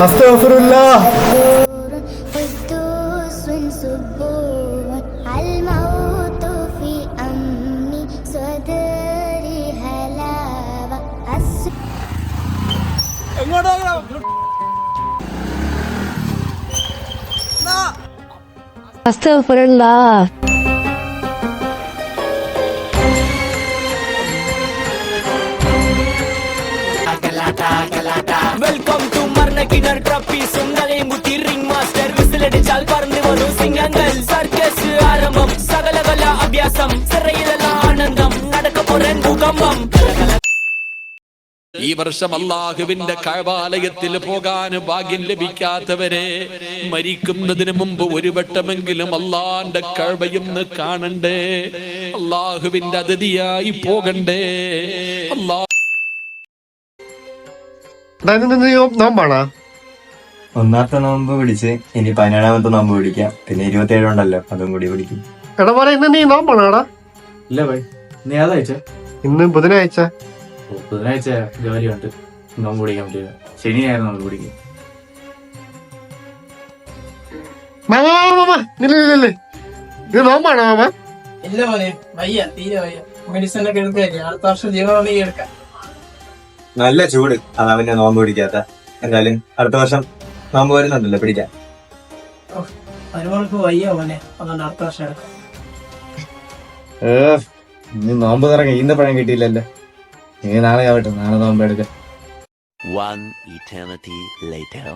അസ്തഗ്ഫിറുല്ലാഹ്. അസ്തഗ്ഫിറുല്ലാഹ്. Welcome to മർണക്കിണർ ട്രപ്പീസും തലയും കുത്തി ring master വിസിലടിച്ചാൽ പറന്നു വരും സിംഗങ്ങൾ സർക്കസ് ആരംഭം സകലകല അഭ്യാസം സിറയിലെല്ലാം ആനന്ദം നടക്കപ്പോരൻ ഭൂകമ്പം. ഈ വർഷം അള്ളാഹുവിന്റെ കഅബാലയത്തിൽ പോകാൻ ഭാഗ്യം ലഭിക്കാത്തവരെ മരിക്കുന്നതിന് മുമ്പ് ഒരു വട്ടമെങ്കിലും അള്ളാന്റെ കഅബയൊന്ന് കാണണ്ടേ, അള്ളാഹുവിന്റെ അതിഥിയായി പോകണ്ടേ. നോമ്പാണോ? ഒന്നാമത്തെ നോമ്പ് പിടിച്ച് ഇനി 17ാമത്തെ നോമ്പ് പിടിക്കാം. പിന്നെ 27 ഉണ്ടല്ലോ, അതും കൂടി പിടിക്കും. എടാ പോലെ ഇന്ന് നീ നോമ്പാണോടാ? ഇല്ല ഭായി, നീ ഏതാഴ്ച? ഇന്ന് ബുധനാഴ്ച. ബുധനാഴ്ച ജോലിയുണ്ട്, നോമ്പ് പിടിക്കാൻ പറ്റില്ല. ശനിയായിരുന്നു നോമ്പ് പിടിക്കും. ഇത് നോമ്പാണോ മാമ? ഇല്ല മോനെ, വയ്യ, തീരെ വയ്യ. മെഡിസിൻ ഒക്കെ എടുക്കുകയല്ലേ, അടുത്ത വർഷം ജീവനോടെങ്കിൽ എടുക്കാം. നല്ല ചൂട്, അതാ പിന്നെ നോമ്പ് പിടിക്കാത്ത. എന്തായാലും അടുത്ത വർഷം നോമ്പ് വരുന്നുണ്ടല്ലോ, പിടിക്കാം. ഒരുപാട് വയ്യ മോനെ, അതുകൊണ്ട് അടുത്ത വർഷം എടുക്കാം. ഇനി നോമ്പ് തുറങ്ങി ഈന്ത പഴം കിട്ടിയില്ലല്ലോ. നീ നാളെ ആവട്ടെ, നാളെ നോമ്പ് എടുക്കാം. One eternity later.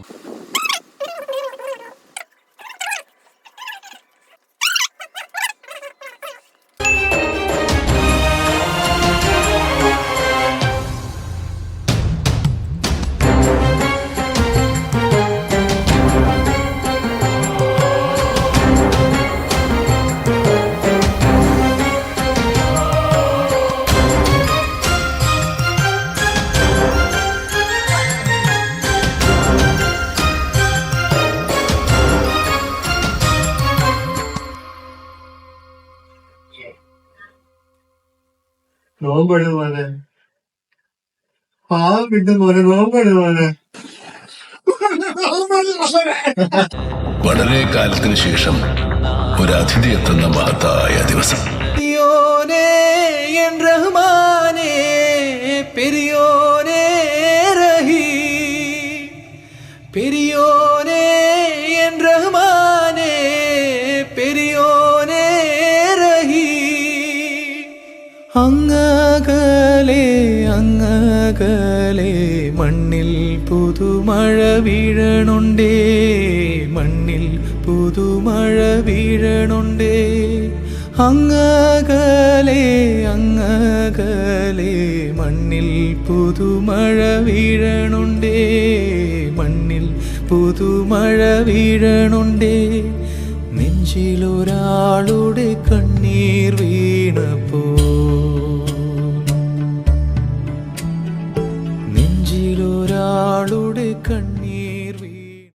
നോമ്പെടു മോനെ, പാവം കിട്ടും മോനെ, നോമ്പെടു മോനെ. വളരെ കാലത്തിന് ശേഷം ഒരു അതിഥി എത്തുന്ന മഹത്തായ ദിവസം. റഹ്മാനേ പെരിയോനേ റഹീ പെരിയോനേ എൻ റഹ്മാനേ പെരിയോനേ റഹീ. അങ്ങകലെ അങ്ങകലെ മണ്ണിൽ പുതുമഴ വീഴണുണ്ടേ, മണ്ണിൽ പുതുമഴ വീഴണുണ്ടേ. അങ്ങകലെ അങ്ങകലെ മണ്ണിൽ പുതുമഴ വീഴണുണ്ടേ, മണ്ണിൽ പുതുമഴ വീഴണുണ്ടേ. നെഞ്ചിലൊരാളുടെ കണ്ണീർ വീണപ്പോ